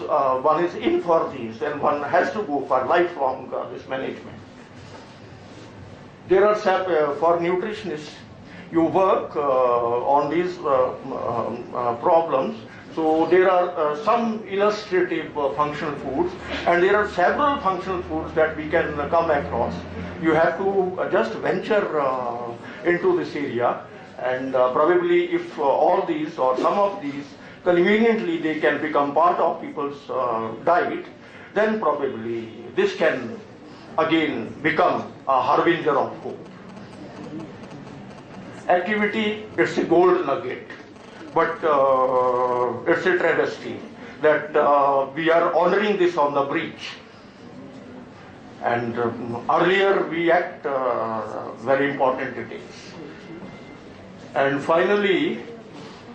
one is in for these and one has to go for lifelong this management. There are for nutritionists, you work on these problems. So there are some illustrative functional foods, and there are several functional foods that we can come across. You have to just venture into this area, and probably if all these or some of these conveniently they can become part of people's diet, then probably this can again become a harbinger of hope. Activity, it's a gold nugget, but it's a travesty that we are honoring this on the breach. And earlier we act very important it is. And finally,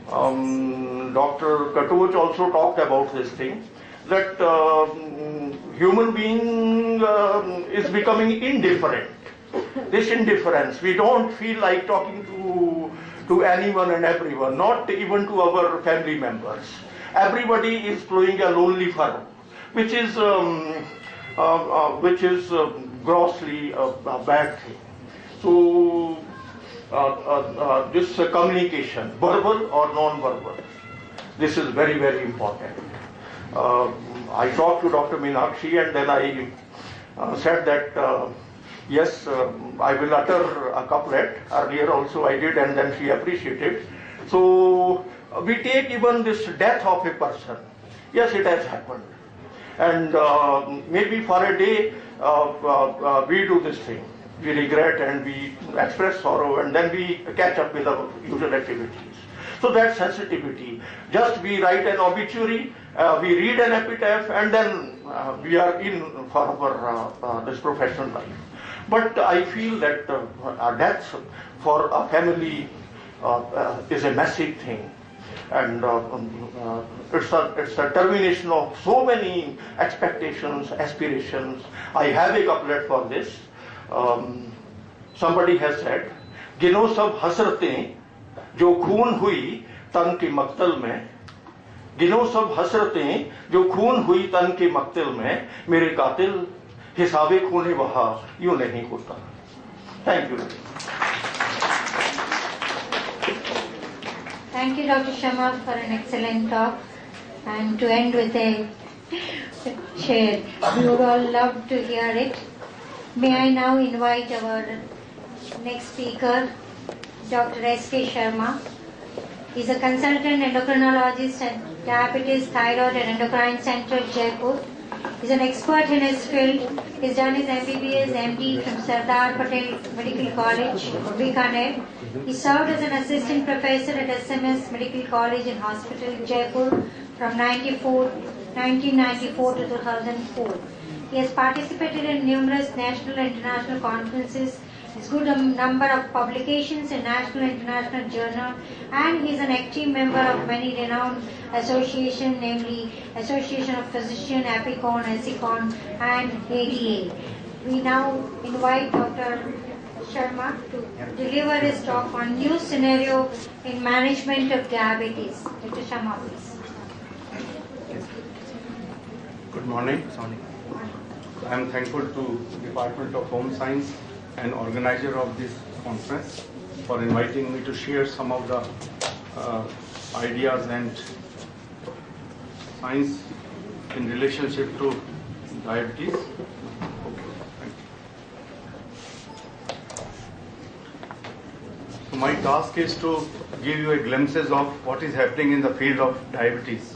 Dr. Katoch also talked about this thing, that human being is becoming indifferent. This indifference, we don't feel like talking to anyone and everyone, not even to our family members. Everybody is flowing a lonely furrow, which is grossly a bad thing. So this communication, verbal or non-verbal, this is very, very important. I talked to Dr. Meenakshi, and then I said that yes, I will utter a couplet. Earlier also I did, and then she appreciated. So we take even this death of a person. Yes, it has happened. And maybe for a day we do this thing. We regret and we express sorrow, and then we catch up with our usual activities. So that sensitivity, just we write an obituary, we read an epitaph, and then we are in for our this professional life. But I feel that a death for a family is a massive thing, and it's a termination of so many expectations, aspirations. I have a couplet for this. Somebody has said, गिनो सब हसरतें जो खून हुई तन के मक्तल में, गिनो सब हसरतें जो खून हुई तन के मक्तल में, मेरे कातिल हिसाबे खूने वहा यूं नहीं होता. Thank you. Thank you, Dr. Sharma, for an excellent talk. And to end with a share, we would all love to hear it. May I now invite our next speaker, Dr. S.K. Sharma. He's a consultant endocrinologist at Diabetes, Thyroid and Endocrine Center, Jaipur. He's an expert in his field. He's done his MBBS, MD from Sardar Patel Medical College, Bikaner. He served as an assistant professor at SMS Medical College and Hospital, Jaipur from 1994 to 2004. He has participated in numerous national and international conferences. He's good number of publications in national and international journals, and he is an active member of many renowned associations, namely Association of Physicians, APICON, ASICON, and ADA. We now invite Dr. Sharma to deliver his talk on new scenario in management of diabetes. Dr. Sharma, please. Good morning. I am thankful to Department of Home Science and organizer of this conference for inviting me to share some of the ideas and science in relationship to diabetes. So my task is to give you a glimpses of what is happening in the field of diabetes.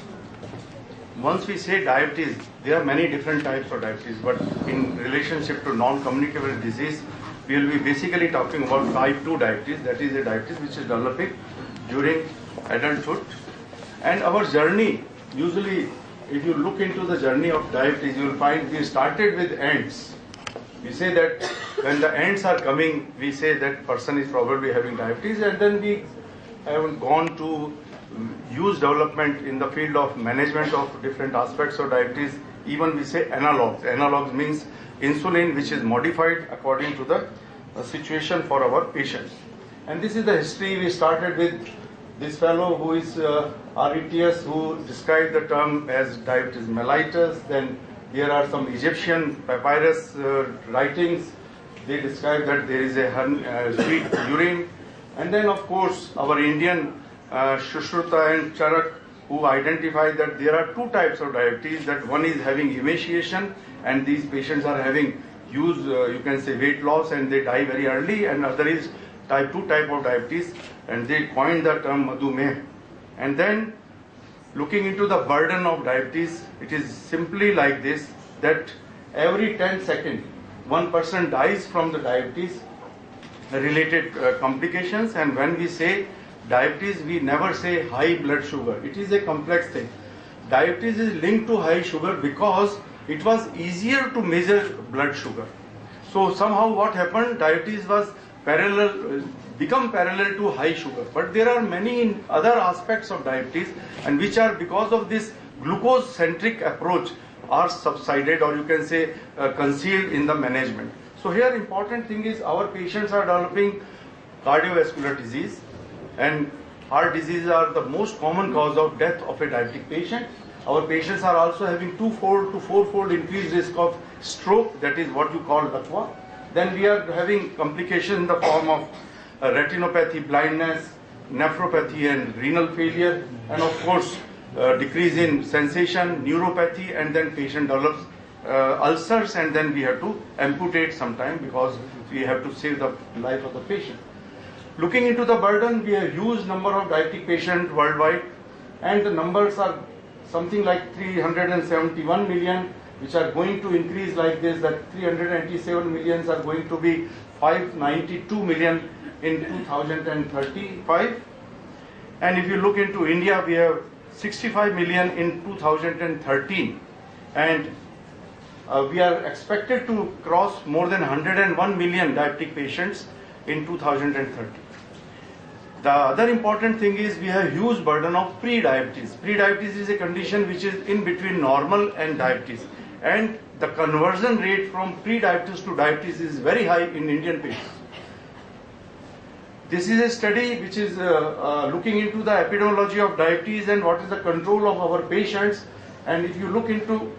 Once we say diabetes, there are many different types of diabetes, but in relationship to non-communicable disease, we will be basically talking about type 2 diabetes, that is a diabetes which is developing during adulthood. And our journey, usually if you look into the journey of diabetes, you will find we started with ants. We say that when the ants are coming, we say that person is probably having diabetes, and then we have gone to use development in the field of management of different aspects of diabetes. Even we say analogs. Analogs means insulin which is modified according to the situation for our patients. And this is the history. We started with this fellow who is RETS, who described the term as diabetes mellitus. Then there are some Egyptian papyrus writings. They describe that there is a sweet urine. And then of course our Indian Sushruta and Charak, who identified that there are two types of diabetes, that one is having emaciation and these patients are having huge, you can say, weight loss and they die very early, and other is type 2 type of diabetes, and they coined the term Madhumeh. And then looking into the burden of diabetes, it is simply like this, that every 10 seconds, one person dies from the diabetes related complications. And when we say diabetes, we never say high blood sugar. It is a complex thing. Diabetes is linked to high sugar because it was easier to measure blood sugar. So somehow what happened, diabetes was become parallel to high sugar. But there are many other aspects of diabetes, and which are, because of this glucose centric approach, are subsided, or you can say concealed in the management. So here important thing is our patients are developing cardiovascular disease, and heart disease are the most common cause of death of a diabetic patient. Our patients are also having 2-fold to 4-fold increased risk of stroke, that is what you call LATWA. Then we are having complications in the form of retinopathy, blindness, nephropathy and renal failure, and of course decrease in sensation, neuropathy, and then patient develops ulcers, and then we have to amputate sometime because we have to save the life of the patient. Looking into the burden, we have huge number of diabetic patients worldwide, and the numbers are something like 371 million, which are going to increase like this, that 397 millions are going to be 592 million in 2035. And if you look into India, we have 65 million in 2013, and we are expected to cross more than 101 million diabetic patients in 2030. The other important thing is we have huge burden of pre-diabetes. Pre-diabetes is a condition which is in between normal and diabetes, and the conversion rate from pre-diabetes to diabetes is very high in Indian patients. This is a study which is looking into the epidemiology of diabetes and what is the control of our patients. And if you look into,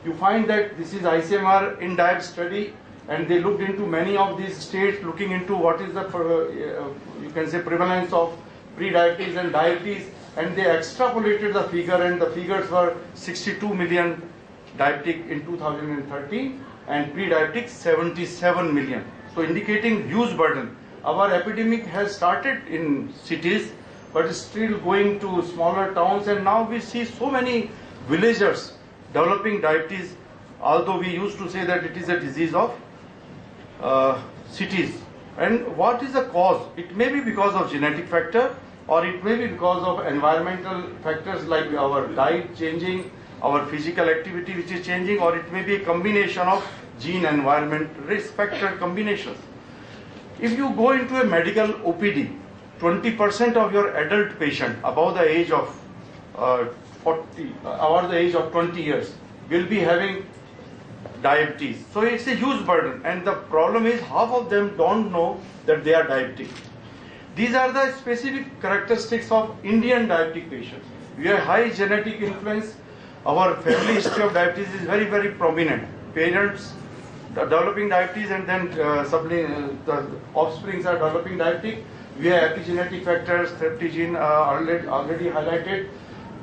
you find that this is ICMR INDIAB study, and they looked into many of these states, looking into what is the you can say prevalence of pre-diabetes and diabetes, and they extrapolated the figure, and the figures were 62 million diabetic in 2013 and pre-diabetic 77 million. So indicating huge burden. Our epidemic has started in cities, but is still going to smaller towns, and now we see so many villagers developing diabetes, although we used to say that it is a disease of cities. And what is the cause? It may be because of genetic factor, or it may be because of environmental factors like our diet changing, our physical activity which is changing, or it may be a combination of gene environment risk factor combinations. If you go into a medical OPD, 20% of your adult patient above the age of 20 years will be having diabetes. So it's a huge burden, and the problem is half of them don't know that they are diabetic. These are the specific characteristics of Indian diabetic patients. We have high genetic influence. Our family history of diabetes is very, very prominent. Parents developing diabetes, and then the offsprings are developing diabetic. We have epigenetic factors, 30 gene already highlighted.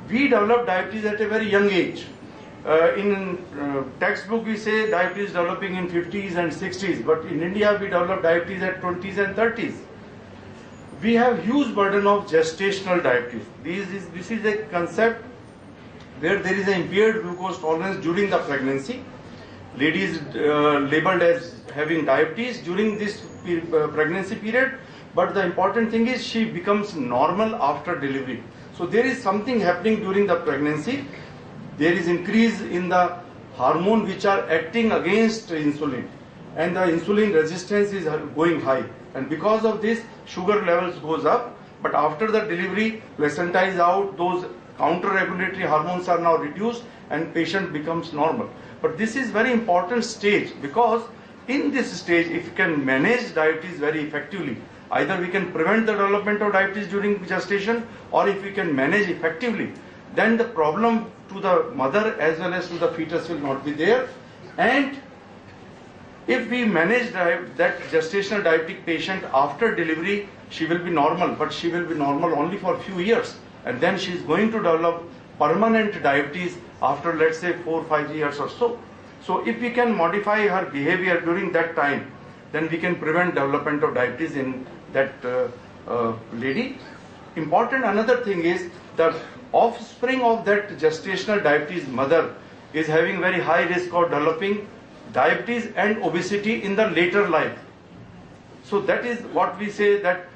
We develop diabetes at a very young age. In textbook we say diabetes developing in 50s and 60s, but in India we develop diabetes at 20s and 30s. We have huge burden of gestational diabetes. This is a concept where there is an impaired glucose tolerance during the pregnancy. Lady is labeled as having diabetes during this pregnancy period, but the important thing is she becomes normal after delivery. So there is something happening during the pregnancy. There is increase in the hormone which are acting against insulin, and the insulin resistance is going high, and because of this sugar levels goes up. But after the delivery, placenta is out, those counter-regulatory hormones are now reduced, and patient becomes normal. But this is very important stage, because in this stage, if you can manage diabetes very effectively, either we can prevent the development of diabetes during gestation, or if we can manage effectively, then the problem to the mother as well as to the fetus will not be there. And if we manage that gestational diabetic patient after delivery, she will be normal, but she will be normal only for a few years, and then she is going to develop permanent diabetes after, let's say, 4 or 5 years or so. So if we can modify her behavior during that time, then we can prevent development of diabetes in that lady. Important another thing is the offspring of that gestational diabetes mother is having very high risk of developing diabetes and obesity in the later life. So that is what we say that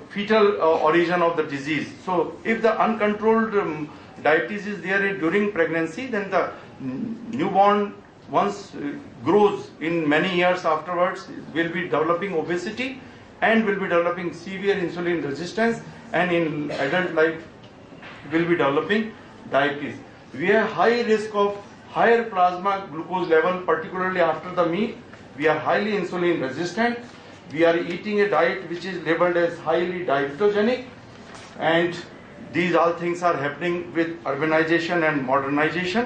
fetal origin of the disease. So if the uncontrolled diabetes is there during pregnancy, then the newborn once grows in many years afterwards will be developing obesity and will be developing severe insulin resistance, and in adult life will be developing diabetes. We have high risk of higher plasma glucose level, particularly after the meal. We are highly insulin resistant. We are eating a diet which is labeled as highly diabetogenic, and these all things are happening with urbanization and modernization.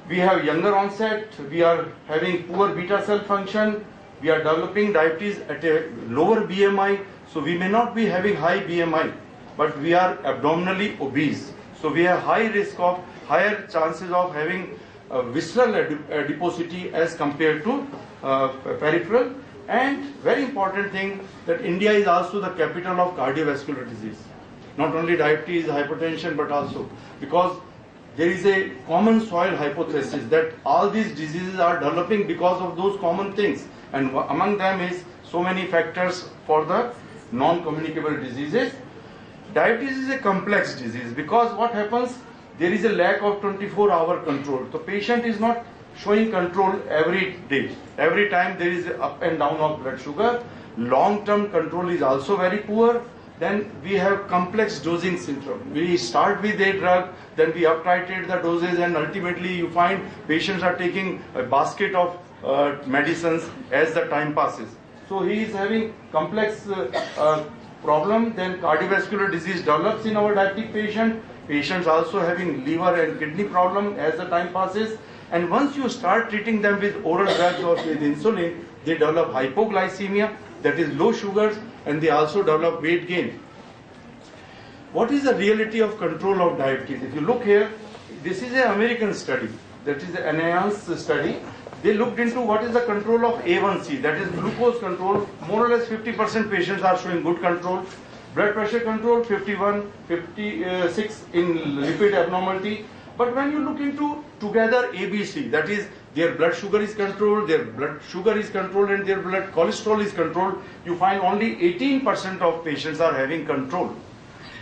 We have younger onset, we are having poor beta cell function, we are developing diabetes at a lower BMI, so we may not be having high BMI, but we are abdominally obese. So we have high risk of, higher chances of having visceral adiposity as compared to peripheral. And very important thing that India is also the capital of cardiovascular disease. Not only diabetes, hypertension, but also because there is a common soil hypothesis that all these diseases are developing because of those common things. And among them is so many factors for the non-communicable diseases. Diabetes is a complex disease because what happens, there is a lack of 24-hour control. The patient is not showing control every day. Every time there is up and down of blood sugar. Long-term control is also very poor. Then we have complex dosing syndrome. We start with a drug, then we up-titrate the doses, and ultimately you find patients are taking a basket of medicines as the time passes. So he is having complex problem. Then cardiovascular disease develops in our diabetic patient. Patients also having liver and kidney problem as the time passes. And once you start treating them with oral drugs or with insulin, they develop hypoglycemia, that is low sugars, and they also develop weight gain. What is the reality of control of diabetes? If you look here, this is an American study, that is an enhanced study. They looked into what is the control of A1C, that is glucose control. More or less 50% patients are showing good control. Blood pressure control, 51, 56 in lipid abnormality. But when you look into together ABC, that is their blood sugar is controlled, their blood sugar is controlled, and their blood cholesterol is controlled, you find only 18% of patients are having control.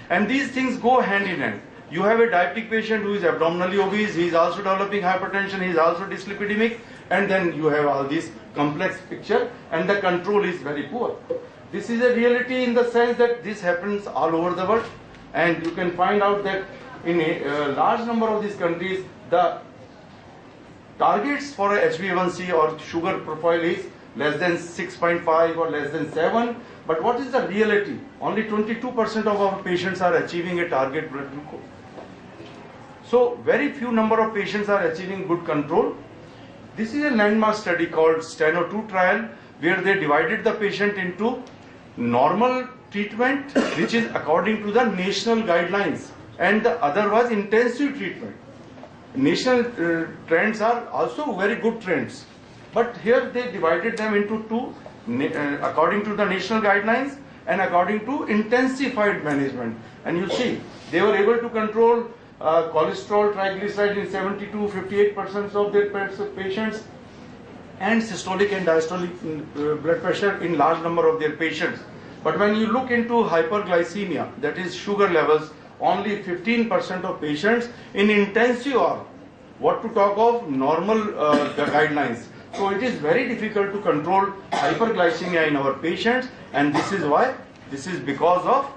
And these things go hand in hand. You have a diabetic patient who is abdominally obese, he is also developing hypertension, he is also dyslipidemic, and then you have all this complex picture, and the control is very poor. This is a reality in the sense that this happens all over the world, and you can find out that in a large number of these countries, the targets for a HbA1c or sugar profile is less than 6.5 or less than 7. But what is the reality? Only 22% of our patients are achieving a target blood glucose. So very few number of patients are achieving good control. This is a landmark study called STANO2 trial, where they divided the patient into normal treatment, which is according to the national guidelines, and the other was intensive treatment. National trends are also very good trends, but here they divided them into two, according to the national guidelines and according to intensified management. And you see, they were able to control cholesterol, triglyceride in 72-58% of their patients, and systolic and diastolic blood pressure in large number of their patients. But when you look into hyperglycemia, that is sugar levels, only 15% of patients in intensive arm. What to talk of normal guidelines. So it is very difficult to control hyperglycemia in our patients, and this is why, this is because of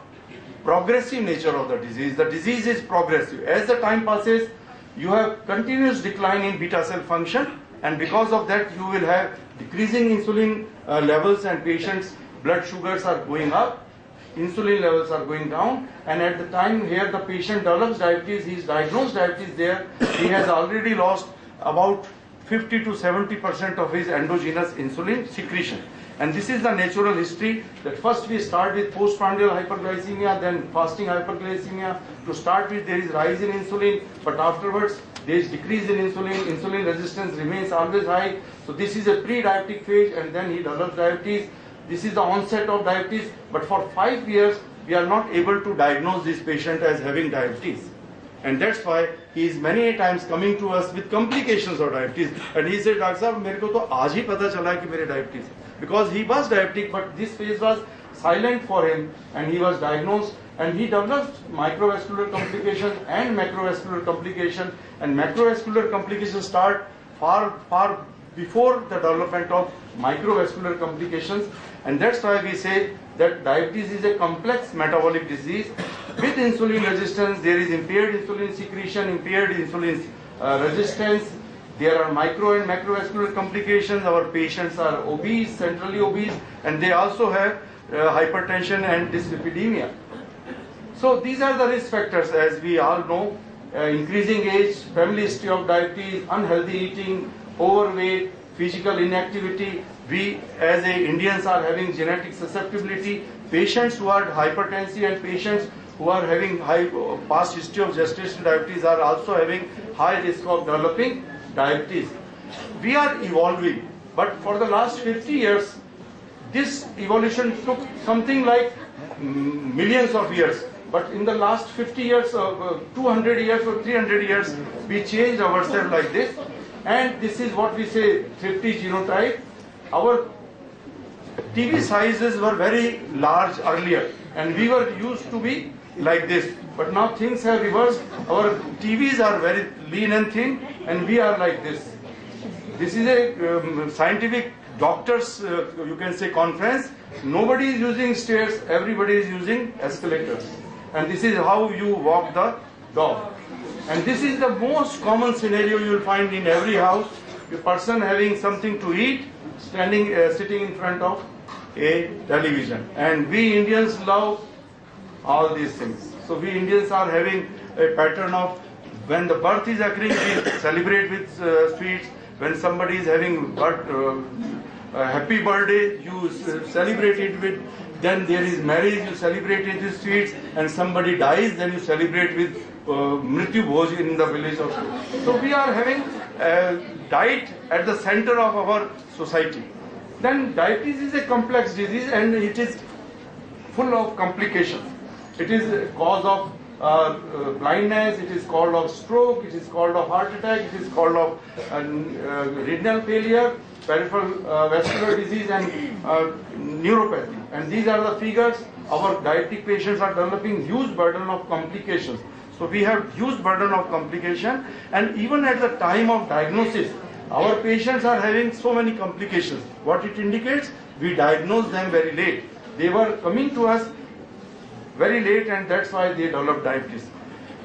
progressive nature of the disease. The disease is progressive. As the time passes, you have continuous decline in beta cell function, and because of that you will have decreasing insulin levels, and patients' blood sugars are going up, insulin levels are going down, and at the time here the patient develops diabetes, he is diagnosed diabetes there, he has already lost about 50 to 70% of his endogenous insulin secretion. And this is the natural history, that first we start with postprandial hyperglycemia, then fasting hyperglycemia. To start with there is rise in insulin, but afterwards there is decrease in insulin, insulin resistance remains always high. So this is a pre-diabetic phase, and then he develops diabetes. This is the onset of diabetes, but for 5 years we are not able to diagnose this patient as having diabetes. And that's why he is many times coming to us with complications of diabetes. And he said, Doctor Sahab, मेरे को तो आज ही पता चला कि मेरे diabetes. Because he was diabetic, but this phase was silent for him, and he was diagnosed, and he developed microvascular complications and macrovascular complications. And macrovascular complications start far before the development of microvascular complications. And that's why we say that diabetes is a complex metabolic disease. With insulin resistance, there is impaired insulin secretion, impaired insulin resistance. There are micro and macrovascular complications. Our patients are obese, centrally obese, and they also have hypertension and dyslipidemia. So these are the risk factors, as we all know. Increasing age, family history of diabetes, unhealthy eating, overweight, physical inactivity. We as Indians are having genetic susceptibility. Patients who are hypertensive and patients who are having high past history of gestational diabetes are also having high risk of developing diabetes. We are evolving, but for the last 50 years, this evolution took something like millions of years. But in the last 50 years, 200 years or 300 years, we changed ourselves like this. And this is what we say, thrifty genotype. Our TB sizes were very large earlier, and we were used to be like this. But now things have reversed. Our TVs are very lean and thin, and we are like this. This is a scientific doctors, you can say, conference. Nobody is using stairs, everybody is using escalators. And this is how you walk the dog. And this is the most common scenario you will find in every house. A person having something to eat, sitting in front of a television. And we Indians love all these things. So we Indians are having a pattern of, when the birth is occurring, we celebrate with sweets. When somebody is having a happy birthday, you celebrate it with. Then there is marriage, you celebrate it with sweets. And somebody dies, then you celebrate with Mrityu Bhoj in the village of. So we are having diet at the center of our society. Then diabetes is a complex disease, and it is full of complications. It is a cause of blindness, it is called of stroke, it is called of heart attack, it is called of renal failure, peripheral vascular disease, and neuropathy. And these are the figures. Our diabetic patients are developing huge burden of complications. So we have huge burden of complication, and even at the time of diagnosis, our patients are having so many complications. What it indicates? We diagnose them very late. They were coming to us very late, and that's why they develop diabetes.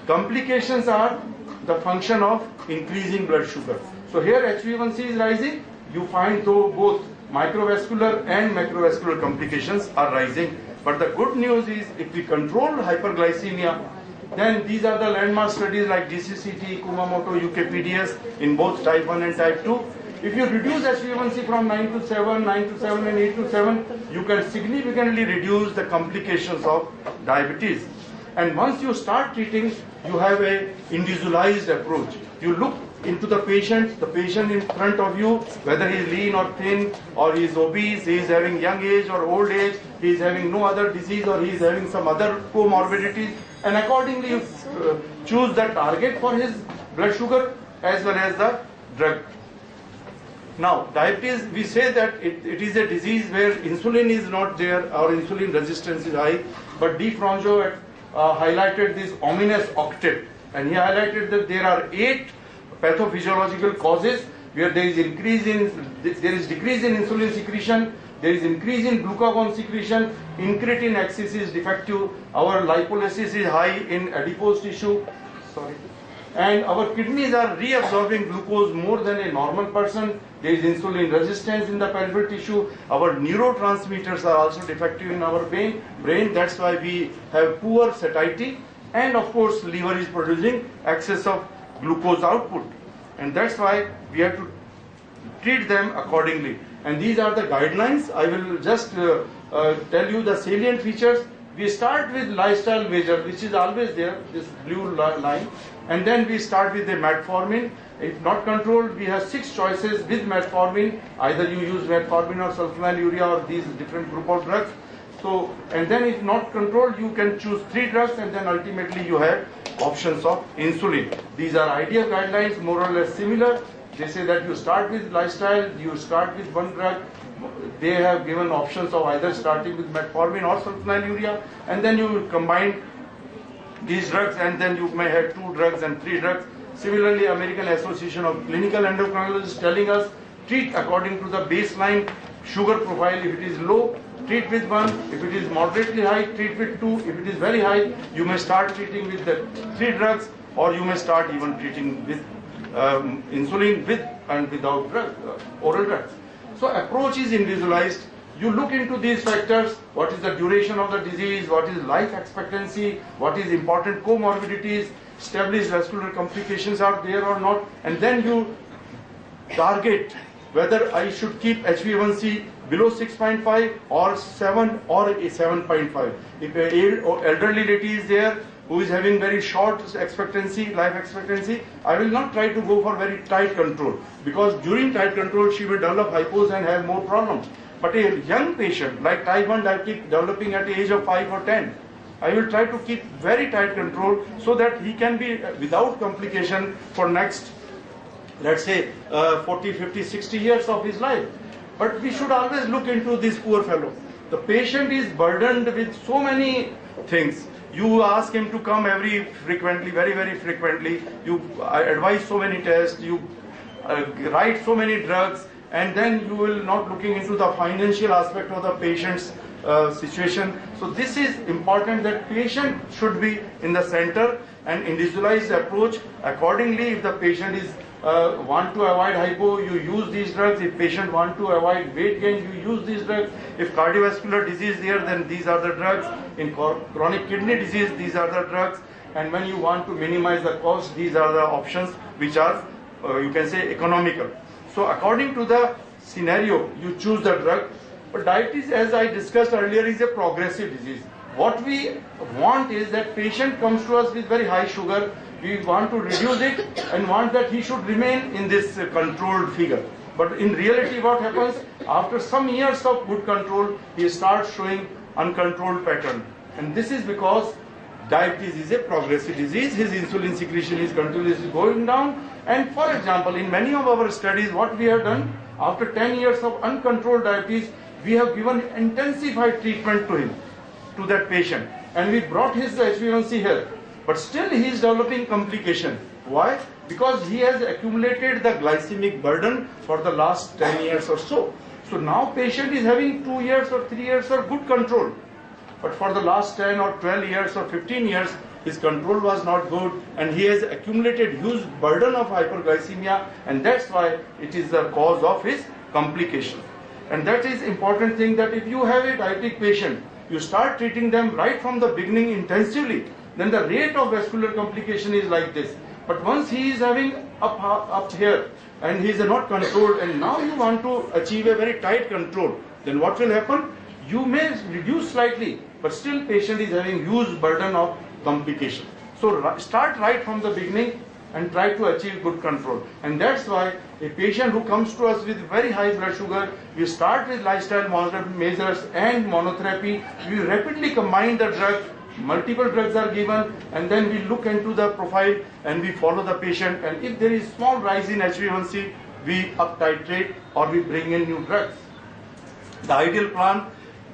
Complications are the function of increasing blood sugar. So here HbA1c is rising. You find though both microvascular and macrovascular complications are rising. But the good news is, if we control hyperglycemia, then these are the landmark studies like DCCT, Kumamoto, UKPDS in both type 1 and type 2. If you reduce HbA1c from 9 to 7, 9 to 7 and 8 to 7, you can significantly reduce the complications of diabetes. And once you start treating, you have a individualized approach. You look into the patient in front of you, whether he is lean or thin, or he is obese, he is having young age or old age, he is having no other disease, or he is having some other comorbidities, and accordingly you choose the target for his blood sugar as well as the drug. Now, diabetes, we say that it is a disease where insulin is not there, or insulin resistance is high, but D. Franjo highlighted this ominous octet, and he highlighted that there are 8 pathophysiological causes where there is decrease in insulin secretion, there is increase in glucagon secretion, incretin axis is defective, our lipolysis is high in adipose tissue. Sorry. and our kidneys are reabsorbing glucose more than a normal person. There is insulin resistance in the peripheral tissue. Our neurotransmitters are also defective in our brain. That's why we have poor satiety, and of course liver is producing excess of glucose output, and that's why we have to treat them accordingly. And these are the guidelines. I will just tell you the salient features. We start with lifestyle measure, which is always there, this blue line, and then we start with the metformin. If not controlled, we have 6 choices with metformin. Either you use metformin or sulfonylurea or these different group of drugs. So, and then if not controlled, you can choose 3 drugs, and then ultimately you have options of insulin. These are ideal guidelines, more or less similar. They say that you start with lifestyle, you start with 1 drug. They have given options of either starting with metformin or sulfonylurea, and then you will combine these drugs, and then you may have 2 drugs and 3 drugs. Similarly, American Association of Clinical Endocrinologists telling us treat according to the baseline sugar profile. If it is low, treat with 1. If it is moderately high, treat with 2. If it is very high, you may start treating with the 3 drugs, or you may start even treating with insulin with and without oral drugs. So approach is individualized. You look into these factors: what is the duration of the disease, what is life expectancy, what is important comorbidities, established vascular complications are there or not, and then you target whether I should keep HbA1c below 6.5 or 7 or 7.5. If an elderly lady is there who is having very short life expectancy, I will not try to go for very tight control, because during tight control she will develop hypos and have more problems. But a young patient like type 1 diabetic developing at the age of 5 or 10, I will try to keep very tight control so that he can be without complication for next, let's say 40, 50, 60 years of his life. But we should always look into this poor fellow. The patient is burdened with so many things. You ask him to come very frequently. You advise so many tests. You write so many drugs, and then you will not looking into the financial aspect of the patient's situation. So this is important, that patient should be in the center, and individualized approach accordingly. If the patient is want to avoid hypo, you use these drugs. If patient want to avoid weight gain, you use these drugs. If cardiovascular disease there, then these are the drugs. In chronic kidney disease, these are the drugs. And when you want to minimize the cost, these are the options which are, you can say, economical. So according to the scenario, you choose the drug. But diabetes, as I discussed earlier, is a progressive disease. What we want is that patient comes to us with very high sugar. We want to reduce it and want that he should remain in this controlled figure. But in reality, what happens, after some years of good control, he starts showing uncontrolled pattern. And this is because diabetes is a progressive disease. His insulin secretion is continuously going down. And for example, in many of our studies, what we have done, after 10 years of uncontrolled diabetes, we have given intensified treatment to him, to that patient. And we brought his HbA1c here. But still he is developing complication. Why? Because he has accumulated the glycemic burden for the last 10 years or so. So now patient is having 2 years or 3 years of good control. But for the last 10 or 12 years or 15 years, his control was not good, and he has accumulated huge burden of hyperglycemia, and that's why it is the cause of his complication. And that is important thing, that if you have a diabetic patient, you start treating them right from the beginning intensively, then the rate of vascular complication is like this. But once he is having up here and he is not controlled, and now you want to achieve a very tight control, then what will happen? You may reduce slightly, but still patient is having huge burden of complication. So start right from the beginning and try to achieve good control. And that's why a patient who comes to us with very high blood sugar, we start with lifestyle measures and monotherapy. We rapidly combine the drug, multiple drugs are given, and then we look into the profile and we follow the patient. And if there is small rise in HbA1c, we up titrate or we bring in new drugs. The ideal plan,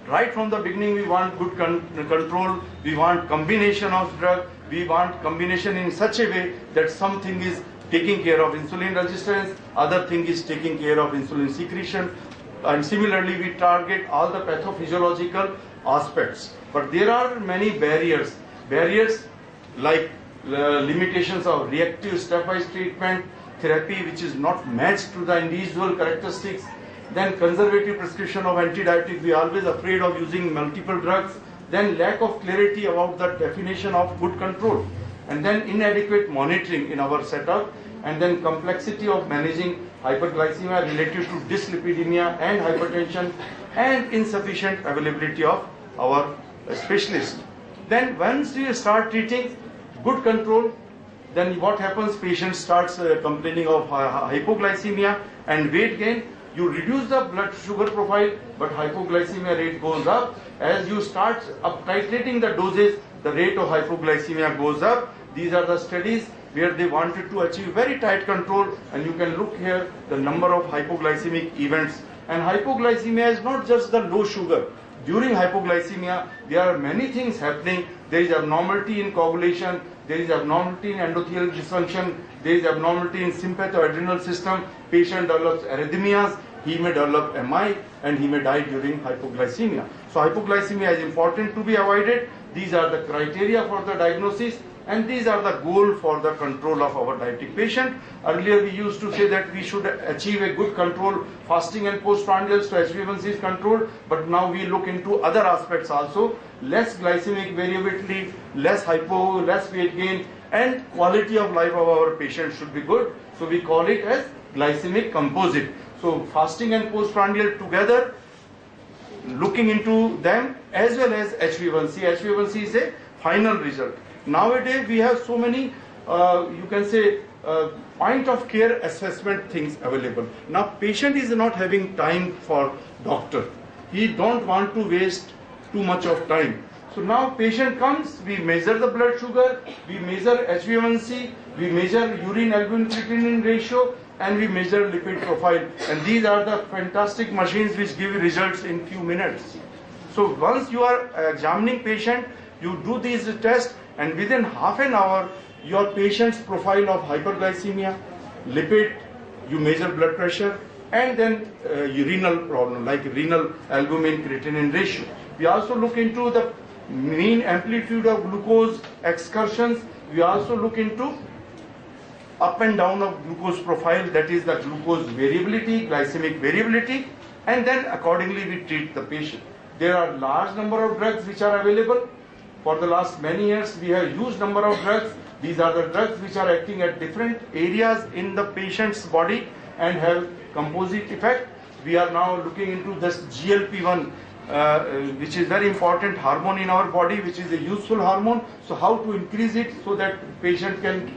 right from the beginning, we want good control, we want combination of drug, we want combination in such a way that something is taking care of insulin resistance, other thing is taking care of insulin secretion, and similarly we target all the pathophysiological aspects. But there are many barriers like limitations of reactive stepwise treatment, therapy which is not matched to the individual characteristics, then conservative prescription of antidiabetic, we are always afraid of using multiple drugs, then lack of clarity about the definition of good control, and then inadequate monitoring in our setup, and then complexity of managing hyperglycemia related to dyslipidemia and hypertension, and insufficient availability of our specialist. Then once you start treating good control, then what happens? Patient starts complaining of hypoglycemia and weight gain. You reduce the blood sugar profile, but hypoglycemia rate goes up. As you start up titrating the doses, the rate of hypoglycemia goes up. These are the studies where they wanted to achieve very tight control, and you can look here the number of hypoglycemic events. And hypoglycemia is not just the low sugar. During hypoglycemia, there are many things happening. There is abnormality in coagulation, there is abnormality in endothelial dysfunction, there is abnormality in sympathoadrenal system. Patient develops arrhythmias, he may develop MI, and he may die during hypoglycemia. So hypoglycemia is important to be avoided. These are the criteria for the diagnosis, and these are the goal for the control of our diabetic patient. Earlier we used to say that we should achieve a good control, fasting and postprandial, so HbA1c is controlled, but now we look into other aspects also. Less glycemic variability, less hypo, less weight gain, and quality of life of our patient should be good. So we call it as glycemic composite. So fasting and postprandial together, looking into them, as well as HbA1c. HbA1c is a final result. Nowadays we have so many, you can say, point of care assessment things available. Now patient is not having time for doctor. He don't want to waste too much of time. So now patient comes, we measure the blood sugar, we measure HbA1c, we measure urine albumin-creatinine ratio, and we measure lipid profile. And these are the fantastic machines which give results in few minutes. So once you are examining patient, you do these tests, and within half an hour, your patient's profile of hyperglycemia, lipid, you measure blood pressure, and then renal problem like renal albumin-creatinine ratio. We also look into the mean amplitude of glucose excursions. We also look into up and down of glucose profile, that is the glucose variability, glycemic variability, and then accordingly we treat the patient. There are large number of drugs which are available. For the last many years we have huge number of drugs. These are the drugs which are acting at different areas in the patient's body and have composite effect. We are now looking into this GLP-1, which is very important hormone in our body, which is a useful hormone. So how to increase it so that patient can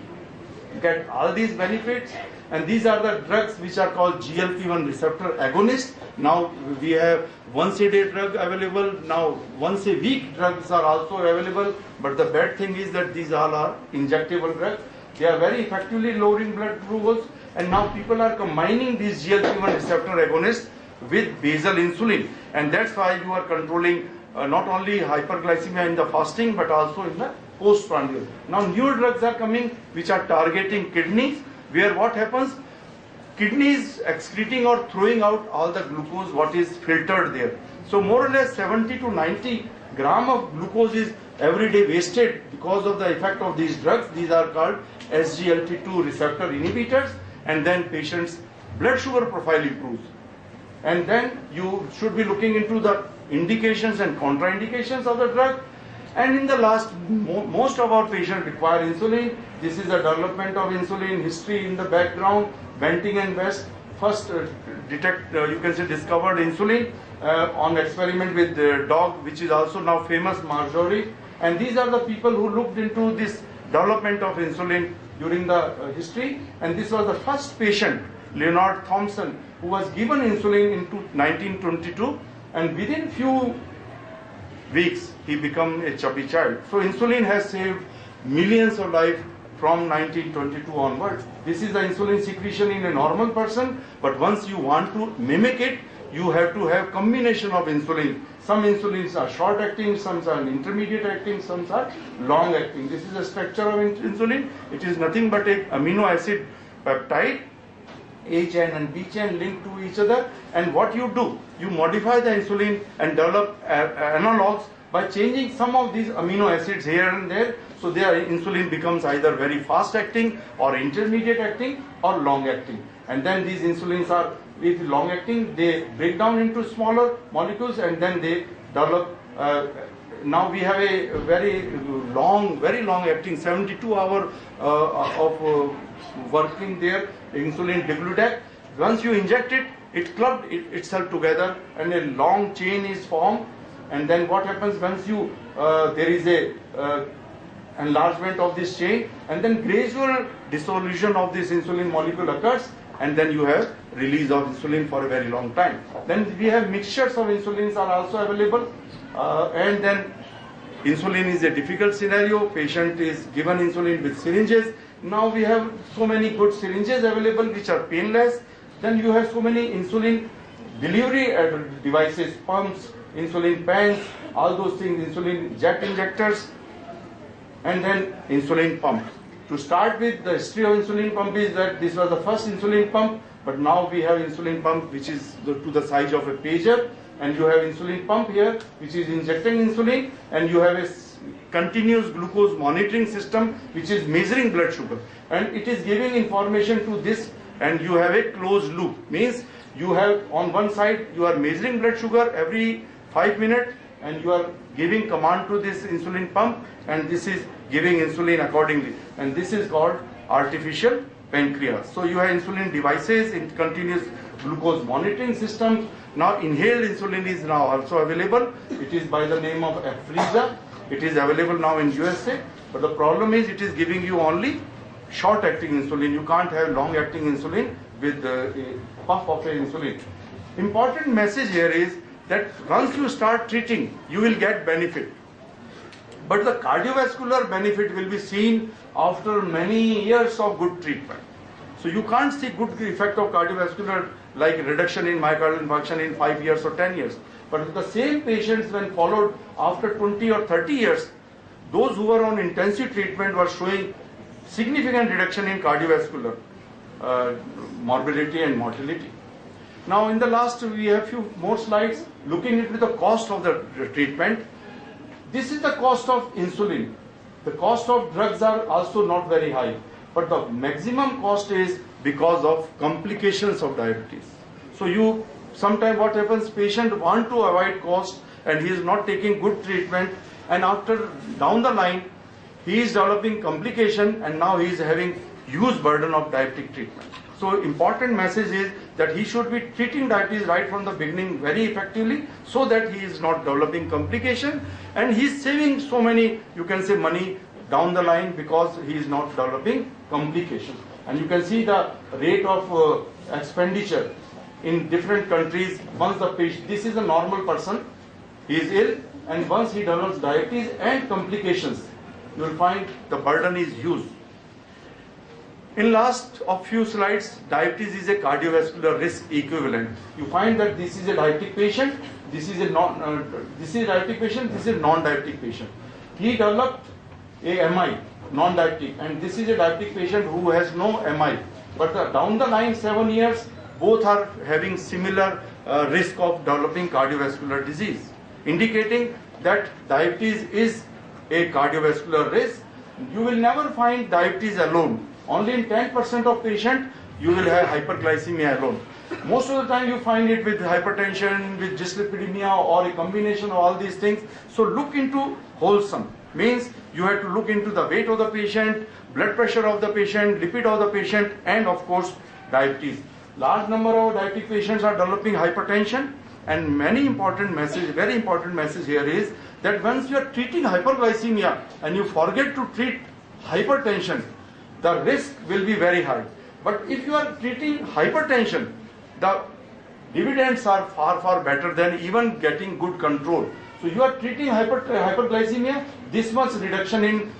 get all these benefits. And these are the drugs which are called GLP-1 receptor agonists. Now we have once a day drug available. Now once a week drugs are also available. But the bad thing is that these all are injectable drugs. They are very effectively lowering blood glucose. And now people are combining these GLP-1 receptor agonists with basal insulin. And that's why you are controlling not only hyperglycemia in the fasting but also in the postprandial. Now new drugs are coming which are targeting kidneys, where what happens? Kidneys excreting or throwing out all the glucose what is filtered there. So more or less 70 to 90 gram of glucose is every day wasted because of the effect of these drugs. These are called SGLT2 receptor inhibitors, and then patient's blood sugar profile improves. And then you should be looking into the indications and contraindications of the drug. And in the last, most of our patients require insulin. This is a development of insulin history in the background. Banting and West first you can say discovered insulin on experiment with the dog, which is also now famous, Marjorie. And these are the people who looked into this development of insulin during the history. And this was the first patient, Leonard Thompson, who was given insulin in 1922, and within few weeks he became a chubby child. So insulin has saved millions of lives from 1922 onwards. This is the insulin secretion in a normal person, but once you want to mimic it, you have to have combination of insulin. Some insulins are short acting, some are intermediate acting, some are long acting. This is the structure of insulin. It is nothing but a amino acid peptide, A chain and B chain linked to each other. And what you do, you modify the insulin and develop analogs by changing some of these amino acids here and there, So their insulin becomes either very fast acting or intermediate acting or long acting. And then these insulins are, with long acting, they break down into smaller molecules and then they develop. Now we have a very long acting, 72-hour of working there, insulin degludec. Once you inject it, it clubbed itself together and a long chain is formed. And then what happens once you, there is a enlargement of this chain, and then gradual dissolution of this insulin molecule occurs, and then you have release of insulin for a very long time. Then we have mixtures of insulins are also available, and then insulin is a difficult scenario. Patient is given insulin with syringes. Now we have so many good syringes available which are painless. Then you have so many insulin delivery devices, pumps, insulin pens, all those things, insulin jet injectors, and then insulin pumps. To start with, the history of insulin pump is that this was the first insulin pump, but now we have insulin pump which is to the size of a pager, and you have insulin pump here which is injecting insulin, and you have a continuous glucose monitoring system which is measuring blood sugar, and it is giving information to this, and you have a closed loop. Means you have on one side you are measuring blood sugar every 5 minutes, and you are giving command to this insulin pump, and this is giving insulin accordingly, and this is called artificial pancreas. So you have insulin devices in continuous glucose monitoring systems. Now inhaled insulin is now also available. It is by the name of Afrezza. It is available now in USA, but the problem is it is giving you only short acting insulin. You can't have long acting insulin with a puff of insulin. Important message here is that once you start treating, you will get benefit. But the cardiovascular benefit will be seen after many years of good treatment. So you can't see good effect of cardiovascular like reduction in myocardial infarction in 5 years or 10 years. But with the same patients, when followed after 20 or 30 years, those who were on intensive treatment were showing significant reduction in cardiovascular morbidity and mortality. Now in the last, we have few more slides looking into the cost of the treatment. This is the cost of insulin. The cost of drugs are also not very high, but the maximum cost is because of complications of diabetes. So you, sometimes what happens, patient want to avoid cost and he is not taking good treatment, and after down the line he is developing complication, and now he is having huge burden of diabetic treatment. So important message is that he should be treating diabetes right from the beginning very effectively, so that he is not developing complication, and he is saving so many, you can say, money down the line because he is not developing complications. And you can see the rate of expenditure in different countries. Once the patient, this is a normal person, he is ill, and once he develops diabetes and complications, you will find the burden is huge. In last of few slides, diabetes is a cardiovascular risk equivalent. You find that this is a diabetic patient, this is a diabetic patient, this is a non-diabetic patient. He developed a MI, non-diabetic, and this is a diabetic patient who has no MI. But down the line, 7 years, both are having similar risk of developing cardiovascular disease, indicating that diabetes is a cardiovascular risk. You will never find diabetes alone. Only in 10% of patients you will have hyperglycemia alone. Most of the time you find it with hypertension, with dyslipidemia, or a combination of all these things. So look into wholesome. Means you have to look into the weight of the patient, blood pressure of the patient, lipid of the patient, and of course diabetes. Large number of diabetic patients are developing hypertension, and many important message, very important message here is that once you are treating hyperglycemia and you forget to treat hypertension, the risk will be very high. But if you are treating hypertension, the dividends are far, far better than even getting good control. So you are treating hyperglycemia, this much reduction in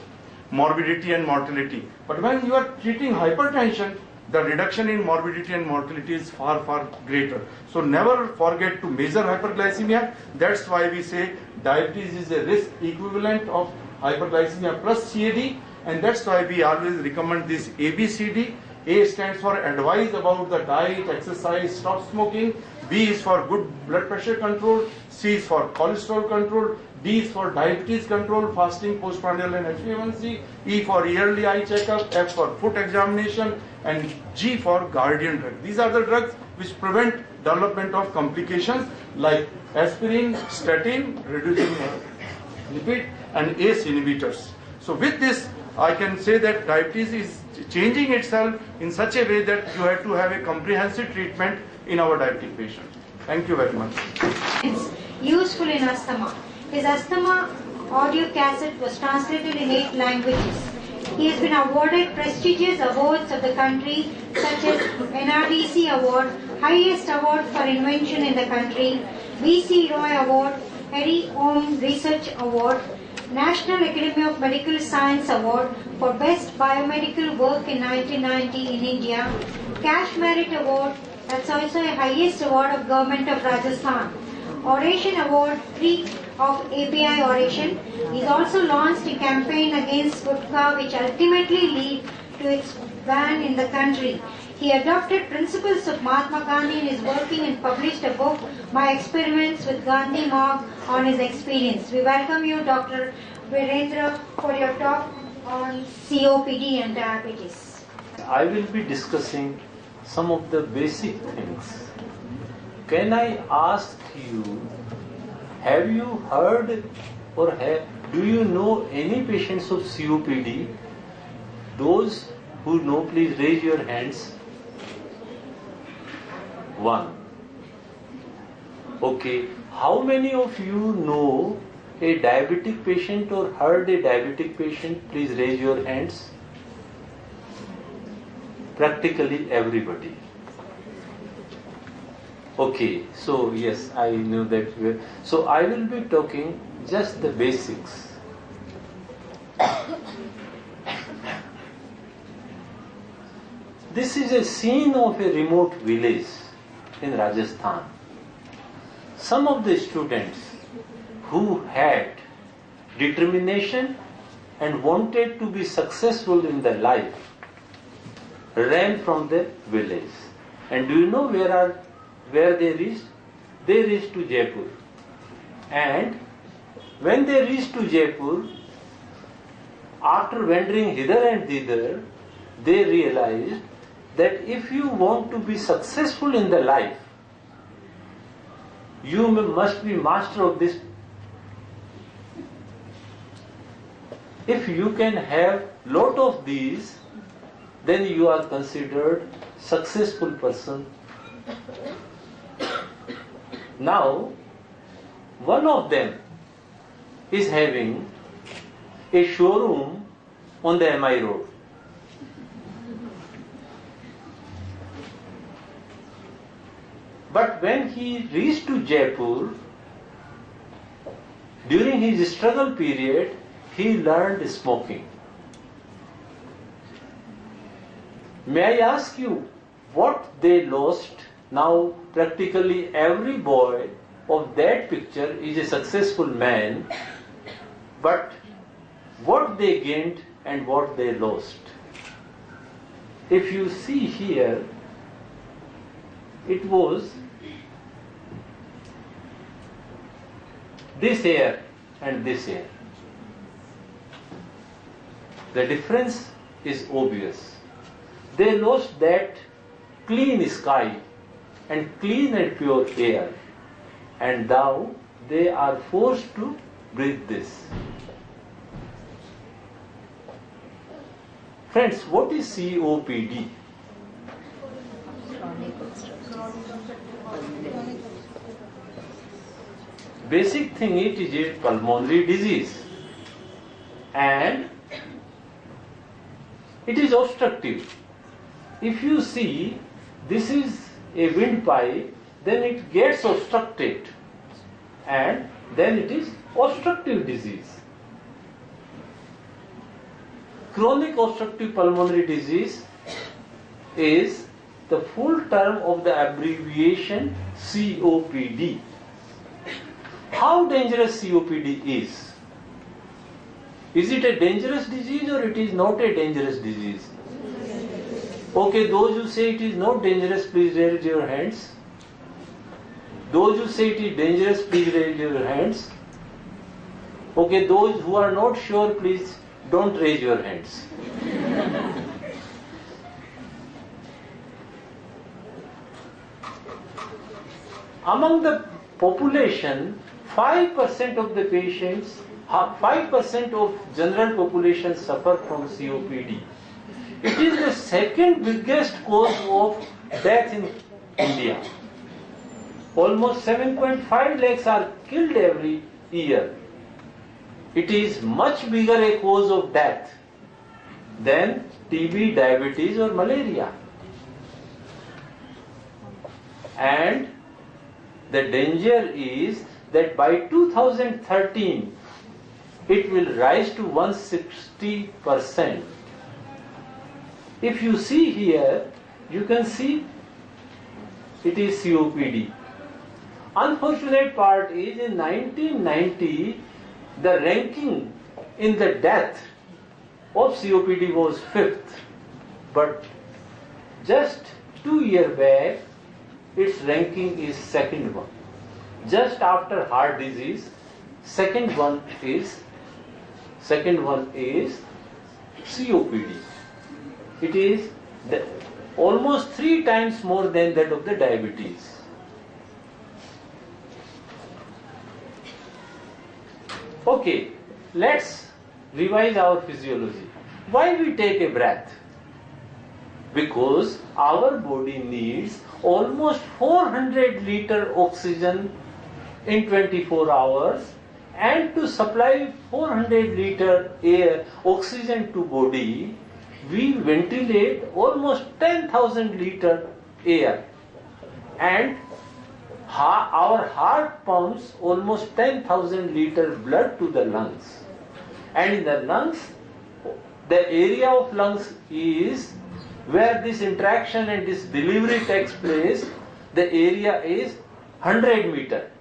morbidity and mortality. But when you are treating hypertension, the reduction in morbidity and mortality is far, far greater. So never forget to measure hyperglycemia. That's why we say diabetes is a risk equivalent of hyperglycemia plus CAD. And that's why we always recommend this ABCD. A stands for advice about the diet, exercise, stop smoking. B is for good blood pressure control. C is for cholesterol control. D is for diabetes control, fasting, postprandial and HbA1c. E for yearly eye checkup. F for foot examination. And G for guardian drug. These are the drugs which prevent development of complications like aspirin, statin, reducing lipid, and ACE inhibitors. So with this, I can say that diabetes is changing itself in such a way that you have to have a comprehensive treatment in our diabetic patient. Thank you very much. It's useful in asthma. His asthma audio cassette was translated in 8 languages. He has been awarded prestigious awards of the country such as NRDC Award, highest award for invention in the country, V.C. Roy Award, Harry Om Research Award, National Academy of Medical Science Award for Best Biomedical Work in 1990 in India, Cash Merit Award, that's also a highest award of Government of Rajasthan, Oration Award 3 of API Oration. He also launched a campaign against Gutka which ultimately led to its ban in the country. He adopted principles of Mahatma Gandhi and is working and published a book, My Experiments with Gandhi Mob, on his experience. We welcome you, Dr. Virendra, for your talk on COPD and diabetes. I will be discussing some of the basic things. Can I ask you, have you heard or do you know any patients of COPD? Those who know, please raise your hands. 1. Okay. How many of you know a diabetic patient or heard a diabetic patient? Please raise your hands. Practically everybody. Okay, so yes, I knew that. So I will be talking just the basics. This is a scene of a remote village in Rajasthan. Some of the students who had determination and wanted to be successful in their life ran from the village. And do you know where they reached? They reached to Jaipur. And when they reached to Jaipur, after wandering hither and thither, they realized that if you want to be successful in the life, you must be master of this. If you can have lot of these, then you are considered successful person. Now, one of them is having a showroom on the MI road. But when he reached to Jaipur, during his struggle period, he learned smoking. May I ask you what they lost? Now practically every boy of that picture is a successful man, but what they gained and what they lost. If you see here, it was this hair and this hair. The difference is obvious. They lost that clean sky and clean and pure air, and now they are forced to breathe this. Friends, what is COPD? Basic thing, it is a pulmonary disease and it is obstructive. If you see, this is a windpipe, then it gets obstructed and then it is obstructive disease. Chronic obstructive pulmonary disease is the full term of the abbreviation COPD. How dangerous COPD is? Is it a dangerous disease or it is not a dangerous disease? Okay, those who say it is not dangerous, please raise your hands. Those who say it is dangerous, please raise your hands. Okay, those who are not sure, please don't raise your hands. Among the population, 5% of the patients, 5% of general population suffer from COPD. It is the second biggest cause of death in India. Almost 7.5 lakhs are killed every year. It is much bigger a cause of death than TB, diabetes or malaria. And the danger is that by 2013 it will rise to 160%. If you see here, you can see it is COPD. Unfortunate part is in 1990 the ranking in the death of COPD was 5th, but just 2 years back its ranking is second one. Just after heart disease, second one is COPD. It is almost 3 times more than that of the diabetes. Okay, let's revise our physiology. Why we take a breath? Because our body needs almost 400 liter oxygen in 24 hours, and to supply 400 liter air oxygen to body, we ventilate almost 10,000 liter air, and our heart pumps almost 10,000 liter blood to the lungs. And in the lungs, the area of lungs is where this interaction and this delivery takes place. The area is 100 meter,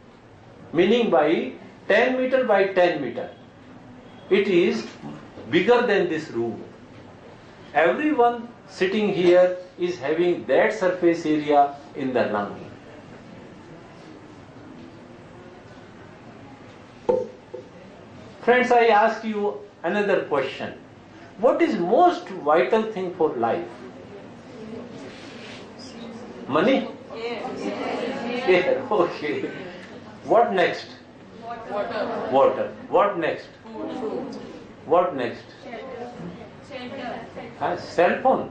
meaning by 10 meter by 10 meter. It is bigger than this room. Everyone sitting here is having that surface area in the lung. Friends, I ask you another question. What is most vital thing for life? Money? Air. Okay. What next? Water. What next? What next? Cell phone?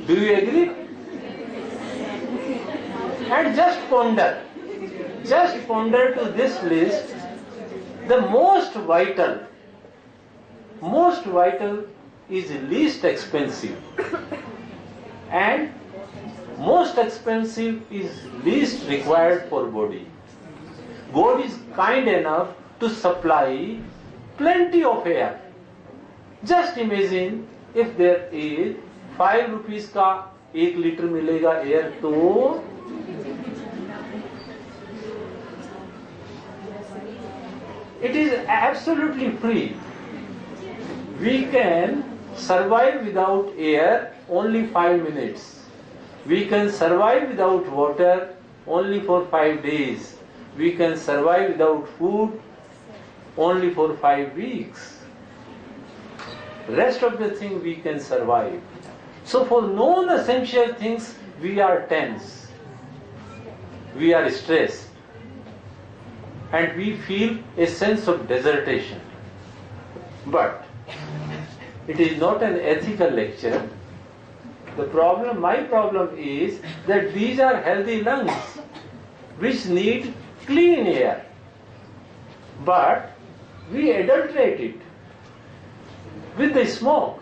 Do you agree? And just ponder to this list. The most vital is least expensive, and most expensive is least required for body. God is kind enough to supply plenty of air. Just imagine if there is 5 rupees का 1 litre मिलेगा air, तो it is absolutely free. We can survive without air only 5 minutes. We can survive without water only for 5 days. We can survive without food only for 5 weeks. Rest of the thing we can survive. So for non-essential things we are tense, we are stressed, and we feel a sense of desertation. But it is not an ethical lecture. My problem is that these are healthy lungs which need clean air, but we adulterate it with the smoke.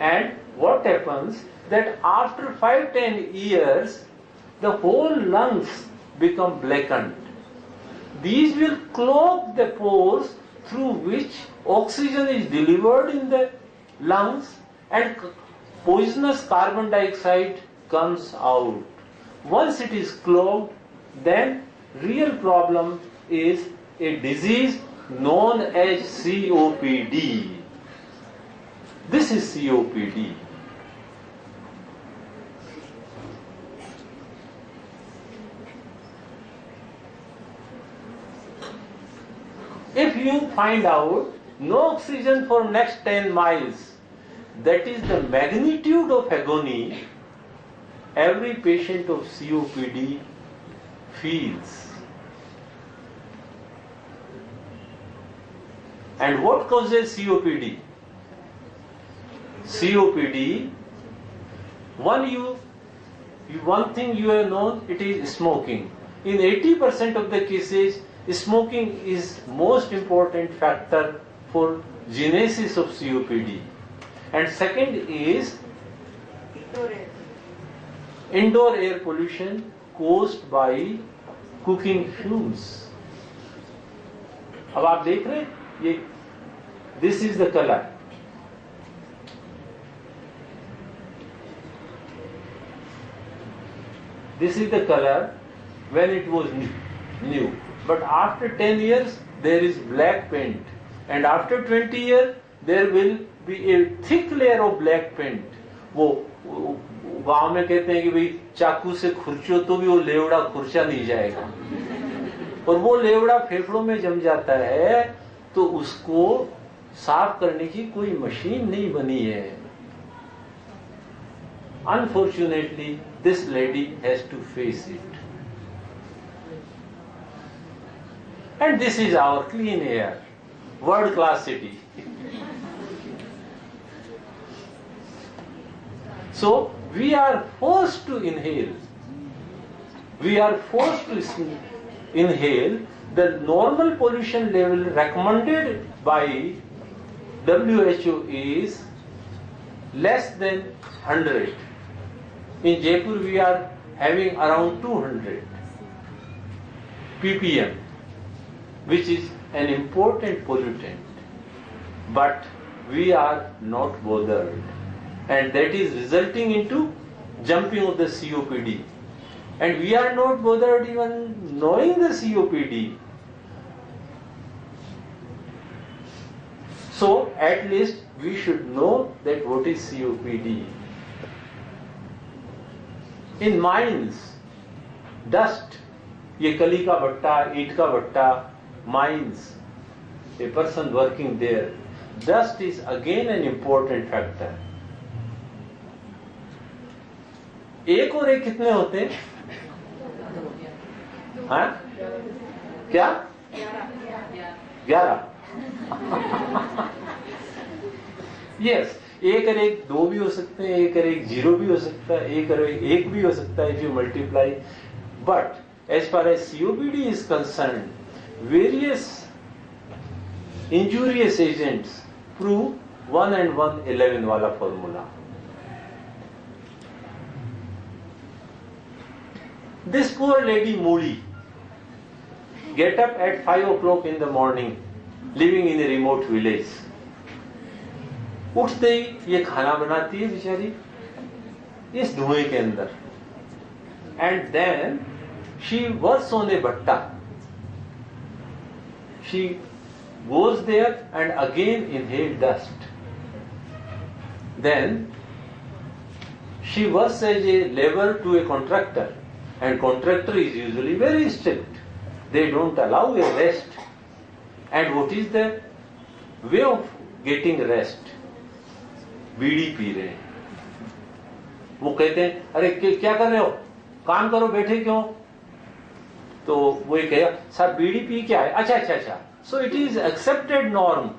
And what happens that after 5-10 years the whole lungs become blackened. These will clog the pores through which oxygen is delivered in the lungs, and poisonous carbon dioxide comes out. Once it is clogged, then real problem is a disease known as COPD. This is COPD. If you find out no oxygen for next 10 miles, that is the magnitude of agony every patient of COPD feels. And what causes COPD? COPD, one thing you have known, it is smoking. In 80% of the cases, smoking is most important factor for genesis of COPD. And second is indoor air pollution caused by cooking fumes. अब आप देख रहे हैं ये, this is the color. This is the color when it was new. But after 10 years, there is black paint. And after 20 years, there will be a thick layer of black paint. वो गांव में कहते हैं कि भाई चाकू से खुरचो तो भी वो लेवड़ा खुरचा नहीं जाएगा. और वो लेवड़ा फेफड़ों में जम जाता है तो उसको साफ करने की कोई मशीन नहीं बनी है. Unfortunately, this lady has to face it. And this is our clean air, world class city. So we are forced to inhale. We are forced to inhale the normal pollution level recommended by WHO is less than 100. In Jaipur we are having around 200 ppm, which is an important pollutant, but we are not bothered, and that is resulting into jumping of the COPD. And we are not bothered even knowing the COPD. So at least we should know that what is COPD. In mines, dust, ये कली का भट्टा, ईट का भट्टा, mines, a person working there, dust is again an important factor. एक और एक कितने होते हैं? हाँ? क्या? 11. Yes. एक और एक 2 भी हो सकते हैं, एक और एक 0 भी हो सकता है, एक और एक 1 भी हो सकता है if you multiply. But as far as COPD is concerned, various injurious agents prove 1 and 1 11 वाला formula. This poor lady Moody get up at 5 o'clock in the morning, living in a remote village. उठते ही ये खाना बनाती है बेचारी इस धुएं के अंदर, and then she works on a bhatta. She goes there and again inhale dust. Then she works as a laborer to a contractor, and contractor is usually very strict. They don't allow a rest. And what is the way of getting rest? Bidi P रहे हैं. वो कहते हैं अरे क्या कर रहे हो, काम करो, बैठे क्यों? तो वो ये कहेगा साहब बीड़ी पी क्या है. अच्छा अच्छा अच्छा. So it is accepted norm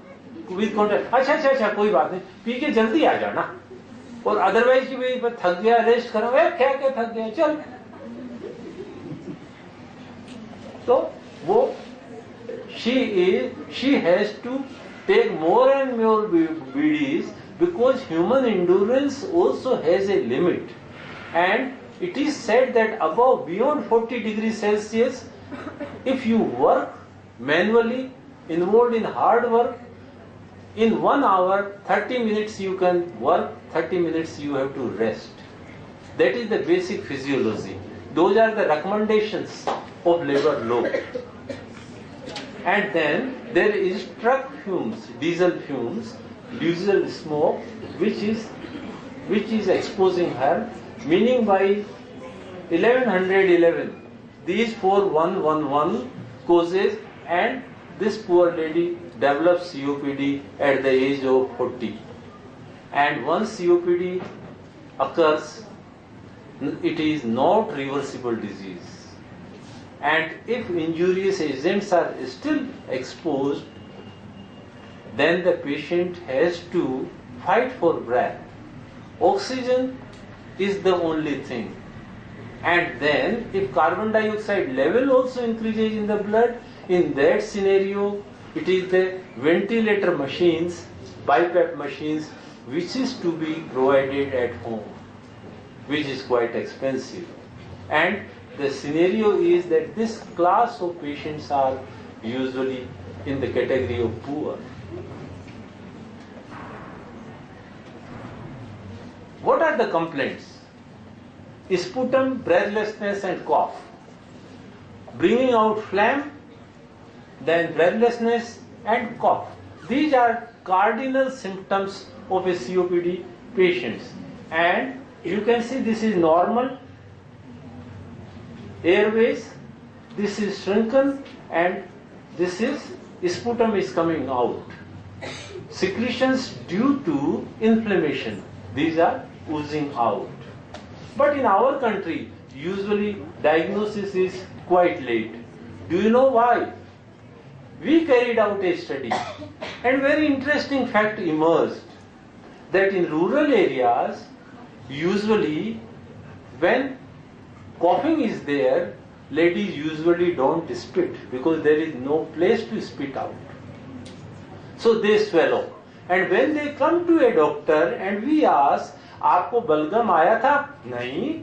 with contract. अच्छा अच्छा अच्छा कोई बात नहीं, पी के जल्दी आ जाना. और अदरवाइज की भाई थक गया रेस्ट करो, क्या क्या थक गया चल. तो वो she has to take more and more BDs because human endurance also has a limit, and it is said that beyond 40 degrees Celsius, if you work manually, involved in hard work, in 1 hour 30 minutes you can work, 30 minutes you have to rest. That is the basic physiology. Those are the recommendations of labor load. And then there is truck fumes, diesel smoke, which is exposing her, meaning by 1111, these 4111 causes, and this poor lady develops COPD at the age of 40. And once COPD occurs, it is not reversible disease. And if injurious agents are still exposed, then the patient has to fight for breath. Oxygen is the only thing. And then if carbon dioxide level also increases in the blood, in that scenario, it is the ventilator machines, BiPAP machines, which is to be provided at home, which is quite expensive. And the scenario is that this class of patients are usually in the category of poor. What are the complaints? Sputum, breathlessness and cough. Bringing out phlegm, then breathlessness and cough. These are cardinal symptoms of a COPD patient. And you can see this is normal airways, this is shrunken, and this is sputum is coming out. Secretions due to inflammation, these are oozing out. But in our country, usually diagnosis is quite late. Do you know why? We carried out a study, and very interesting fact emerged that in rural areas, usually when coughing is there, ladies usually don't spit because there is no place to spit out. So they swallow. And when they come to a doctor and we ask, आपको बलगम आया था? नहीं.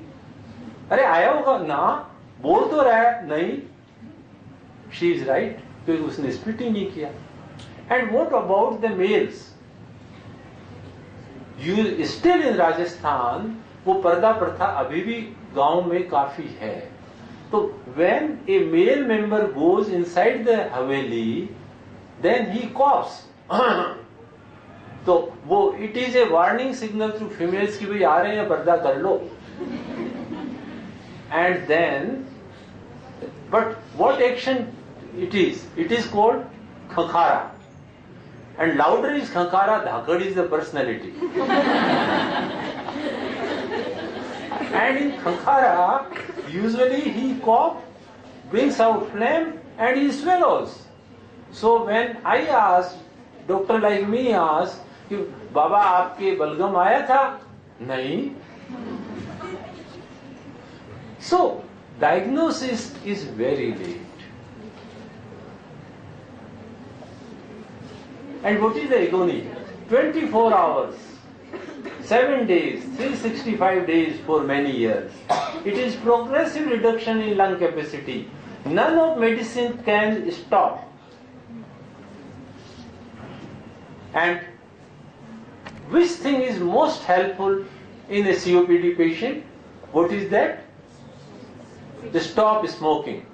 अरे आया होगा ना, बोल तो रहा है नहीं. She is right, क्योंकि उसने स्पिट ही नहीं किया. And what about the males? You still in Rajasthan, वो पर्दा प्रथा अभी भी गांव में काफी है. तो when a male member goes inside the haveli, then he coughs. तो वो it is a warning signal to females कि भाई आ रहे हैं पर्दा कर लो. And then, but what action it is? It is called khankara. And louder is khankara, dhakad is the personality. And in khankara, usually he cough, brings out phlegm, and he swallows. So when I ask, doctor like me ask, कि बाबा आपके बलगम आया था? नहीं. So diagnosis is very late. And what is the agony? 24 hours, 7 days, 365 days for many years. It is progressive reduction in lung capacity. None of medicine can stop. And which thing is most helpful in a COPD patient? What is that? Stop smoking.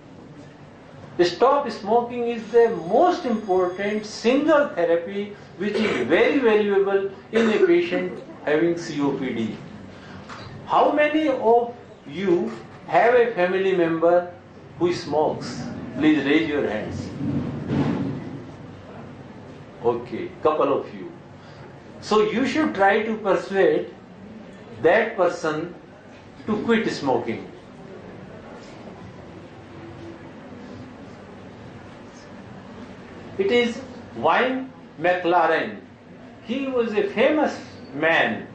Stop smoking is the most important single therapy which is very valuable in a patient having COPD. How many of you have a family member who smokes? Please raise your hands. Okay, couple of you. So you should try to persuade that person to quit smoking. It is Wayne McLaren. He was a famous man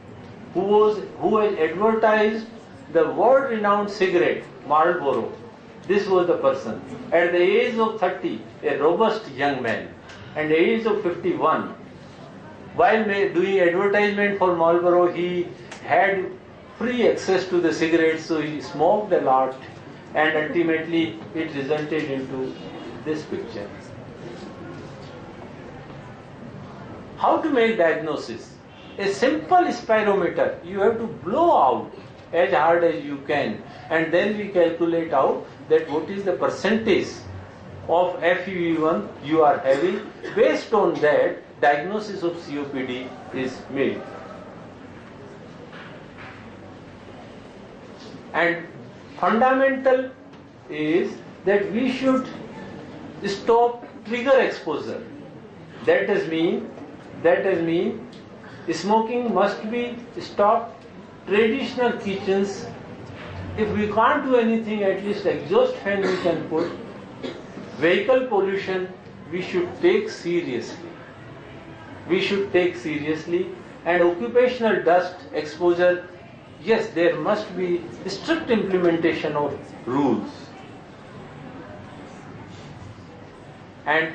who had advertised the world-renowned cigarette, Marlboro. This was the person. At the age of 30, a robust young man, and the age of 51, while doing advertisement for Marlboro, he had free access to the cigarettes, so he smoked a lot, and ultimately it resulted into this picture. How to make diagnosis? A simple spirometer. You have to blow out as hard as you can, and then we calculate out that what is the percentage of FEV1 you are having. Based on that, diagnosis of COPD is made. And fundamental is that we should stop trigger exposure. That does mean smoking must be stopped. Traditional kitchens, if we can't do anything, at least exhaust fan we can put. Vehicle pollution we should take seriously. And occupational dust exposure, yes, there must be strict implementation of rules. And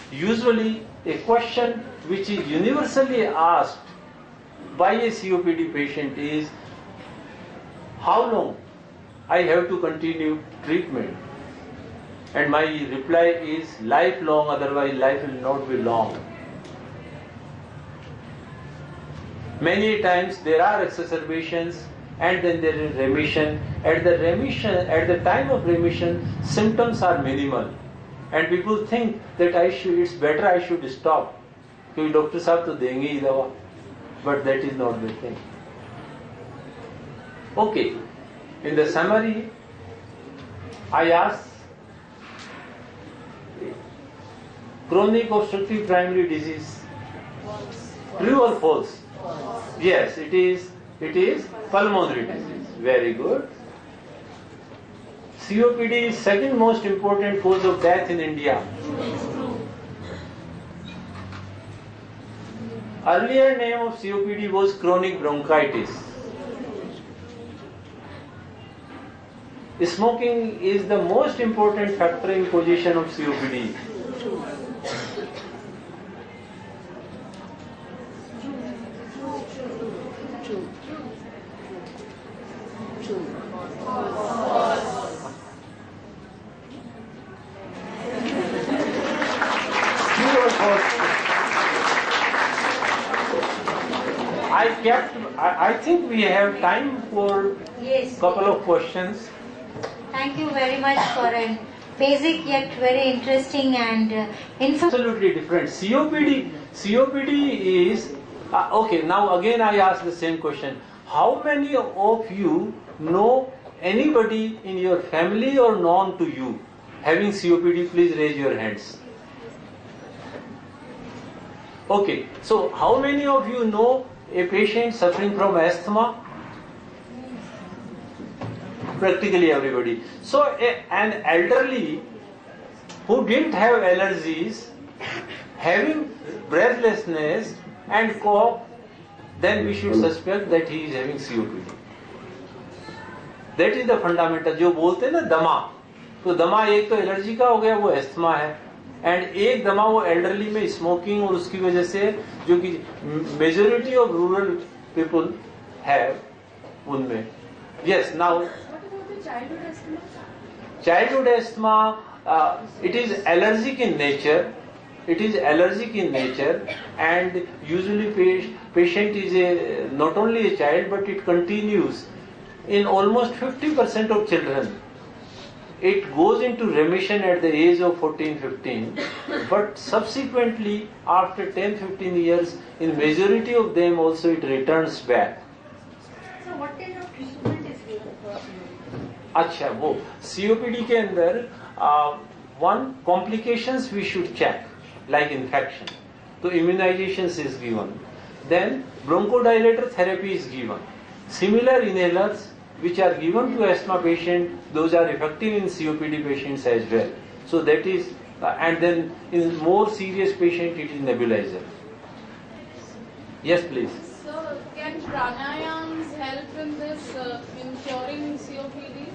usually a question which is universally asked by a COPD patient is, how long I have to continue treatment? And my reply is lifelong, otherwise life will not be long. Many times there are exacerbations and then there is remission. At the time of remission, symptoms are minimal. And people think that it's better I should stop. Because doctor साहब तो देंगे ही दवा. But that is not the thing. Okay. In the summary, I ask, chronic obstructive primary disease, true or false? Yes, it is pulmonary disease. Very good. COPD is second most important cause of death in India. Earlier name of COPD was chronic bronchitis. Smoking is the most important factor in causation of COPD. I think we have time for couple of questions. Thank you very much for a basic yet very interesting and Absolutely different. COPD is okay. Now again I ask the same question. How many of you know anybody in your family or known to you having COPD? Please raise your hands. Okay. So how many of you know a patient suffering from asthma? Practically everybody. So an elderly who didn't have allergies, having breathlessness and cough, then we should suspect that he is having COPD. That is the fundamental. जो बोलते हैं ना दमा, तो दमा एक तो allergy का हो गया, वो एस्थमा है, एंड एक दमा वो एल्डरली में स्मोकिंग और उसकी वजह से जो कि majority of rural people have उनमें. Yes, now childhood asthma, it is allergic in nature. And usually patient is not only a child, but it continues in almost 50% of children. It goes into remission at the age of 14-15, but subsequently after 10-15 years, in majority of them also it returns back. So what kind of treatment is given for? अच्छा, वो COPD के अंदर one complications we should check, like infection. So immunizations is given. Then bronchodilator therapy is given. Similar inhalers which are given to asthma patient, those are effective in COPD patients as well. So that is, and then in more serious patient it is nebulizer. Yes, please. So can pranayams help in this, in curing COPD?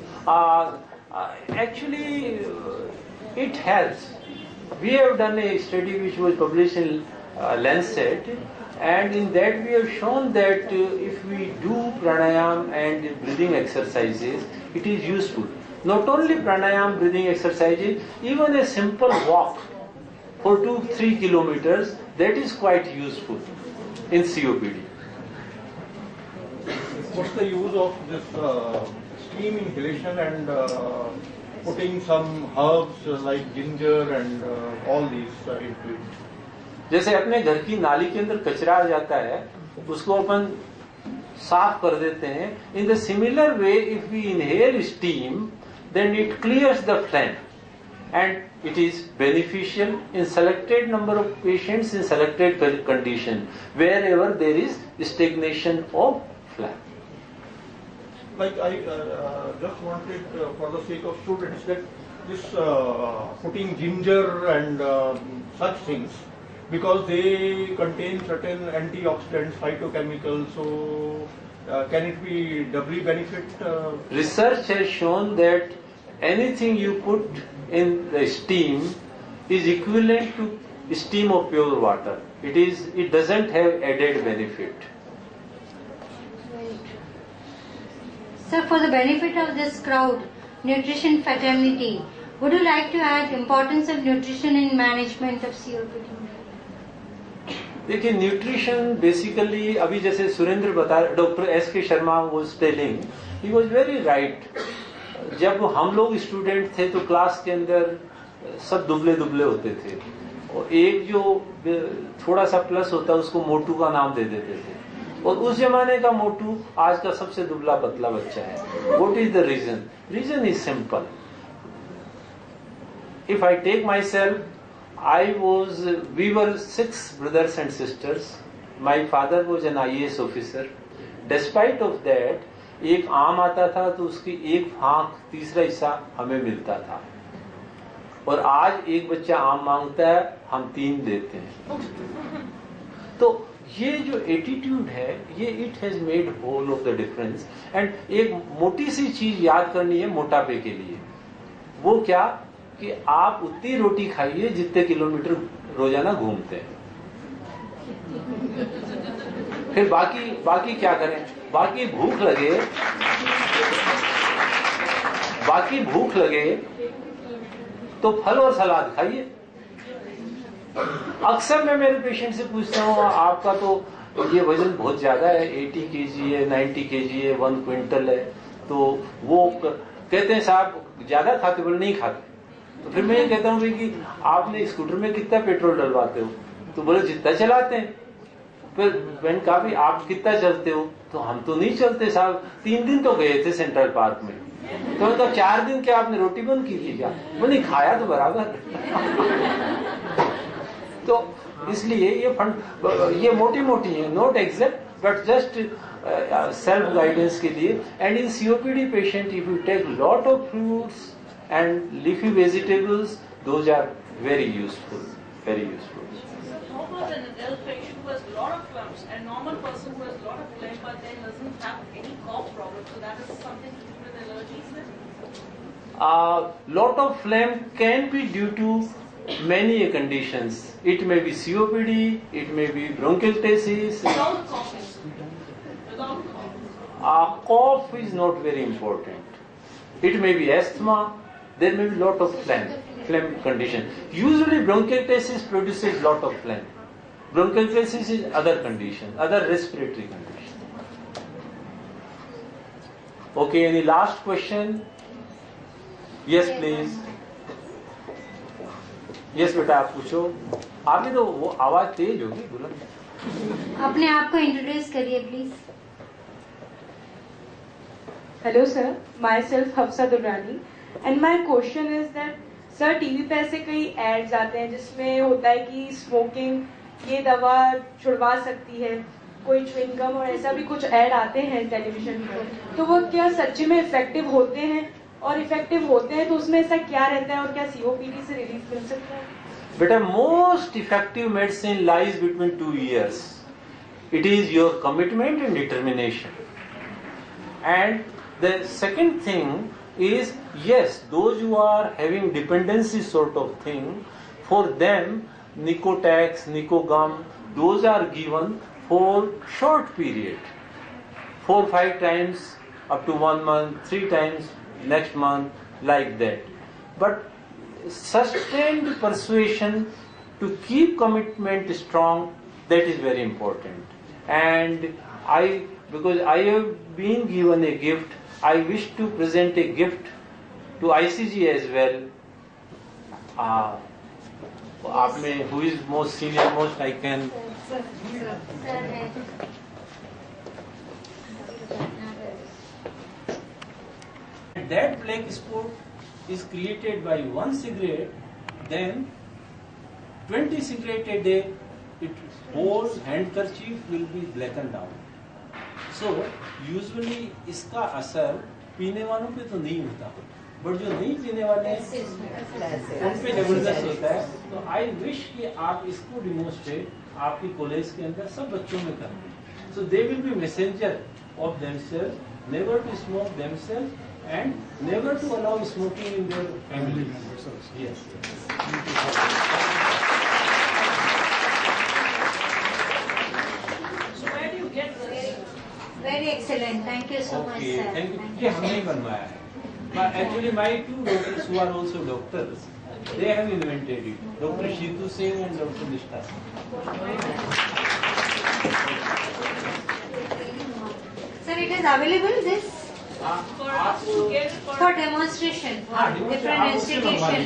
Actually, it helps. We have done a study which was published in Lancet, and in that we have shown that if we do pranayam and breathing exercises, it is useful. Not only pranayam, breathing exercises, even a simple walk for 2-3 kilometers, that is quite useful in COPD. what's the use of this steam inhalation and putting some herbs like ginger and all these into it? जैसे अपने घर की नाली के अंदर कचरा आ जाता है, उसको अपन साफ कर देते हैं. In the similar way, if we inhale steam, then it clears the phlegm, and it is beneficial in selected number of patients in selected condition wherever there is stagnation of phlegm. Like I just wanted, for the sake of students, that this putting ginger and such things, because they contain certain antioxidants, phytochemicals, so can it be doubly benefit? Research has shown that anything you put in the steam is equivalent to steam of pure water. It doesn't have added benefit. Sir, for the benefit of this crowd, nutrition fraternity, would you like to add importance of nutrition in management of COPD? देखिए, nutrition basically अभी जैसे सुरेंद्र बता, doctor S के Sharma was telling, he was very right. जब हम लोग student थे तो क्लास के अंदर सब दुबले दुबले होते थे, और एक जो थोड़ा सा प्लस होता है उसको मोटू का नाम दे देते थे, और उस जमाने का मोटू आज का सबसे दुबला पतला बच्चा है. What is the reason? Reason is simple. If I take my self, we were 6 brothers and sisters. My father was an IAS officer. Despite of that, एक आम आता था तो उसकी एक फांक तीसरा हिस्सा हमें मिलता था, और आज एक बच्चा आम मांगता है, हम 3 देते हैं. तो ये जो एटीट्यूड है, ये it has made whole of the difference. And एक मोटी सी चीज याद करनी है मोटापे के लिए. वो क्या कि आप उतनी रोटी खाइए जितने किलोमीटर रोजाना घूमते हैं. फिर बाकी क्या करें? बाकी भूख लगे तो फल और सलाद खाइए. अक्सर मैं मेरे पेशेंट से पूछता हूँ, आपका तो ये वजन बहुत ज्यादा है, 80 kg है, 90 kg है, 1 क्विंटल है, तो वो कहते हैं साहब ज्यादा खाते? बोले नहीं खाते. तो फिर मैं ये कहता हूँ कि आपने स्कूटर में कितना पेट्रोल डलवाते हो? तो बोले जितना चलाते हैं. फिर मैंने कहा भी आप कितना चलते हो? तो हम तो नहीं चलते साहब, 3 दिन तो गए थे सेंट्रल पार्क में. तो मैंने कहा 4 दिन क्या आपने रोटी बंद की थी क्या? वो नहीं खाया तो बराबर. तो इसलिए ये मोटी है, not exact but just self guidance के लिए. And in COPD patient if you take lot of fruits and leafy vegetables, those are very useful. So how about an adult patient who has a lot of phlegms, and normal person who has a lot of phlegm but then doesn't have any cough problem? So that is something to do with allergies then? Lot of phlegm can be due to many conditions. It may be COPD, it may be bronchiectasis. Without coughing. Cough is not very important. It may be asthma. There may be lot of phlegm condition. Usually bronchiectasis produces lot of phlegm. Bronchiectasis is other condition, other respiratory condition. Okay, any last question? Yes, please. Yes, बेटा आप पूछो. आपने तो वो आवाज तेज होगी, बुलंद. अपने आप को इंट्रोड्यूस करिए please. Hello sir, myself Hafsa Durrani, and my question is that sir, TV पे ऐसे कई एड्स आते हैं जिसमें होता है कि स्मोकिंग ये दवा छुड़वा सकती है, कोई च्युइंगम और ऐसा भी कुछ ऐड आते हैं टेलीविजन पर. तो वो क्या सच्ची में इफेक्टिव होते हैं, और इफेक्टिव होते हैं तो उसमें ऐसा क्या रहता है, और क्या सीओपीडी से रिलीफ मिल सकता है? बेटा, most effective medicine lies between 2 years. It is your commitment and determination. And the second thing is, yes, those who are having dependency sort of thing, for them Nicotex, Nicogum, those are given for short period, 4-5 times up to 1 month, 3 times next month, like that. But sustained persuasion to keep commitment strong, that is very important. And I because I have been given a gift. I wish to present a gift to ICG as well. आप में who is most senior most I can. That black spot is created by one cigarette, then 20 cigarette a day, its whole handkerchief will be blackened out. So usually इसका असर पीने वालों पे तो नहीं होता, बट जो नहीं पीने वाले हैं उन पे जबरदस्त होता है. तो आई विश कि आप इसको डिमोन्स्ट्रेट आपकी कॉलेज के अंदर सब बच्चों में करें. So they will be messenger of themselves, never to smoke themselves and never to allow smoking in their family. Yes. So where do you get this? Very excellent. Thank you so much, Okay, sir. thank you. ये हमने ही बनवाया है. But actually my two daughters who are also doctors, they have invented it. Dr. Shitu Singh and Dr. Nishta Singh. Sir, it is available this For us to get for demonstration for different institution.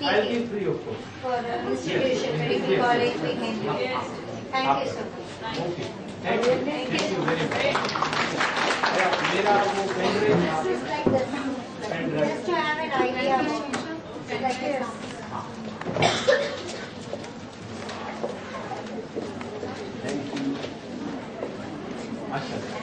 I'll give free of course. For institution, medical college, we can do. Yes. Thank you so much. Okay. Thank you. Thank Thank you. you very much. मेरा वो pen drive This is like this. pen drive. Just to have an idea about like this. Thank you. Asha.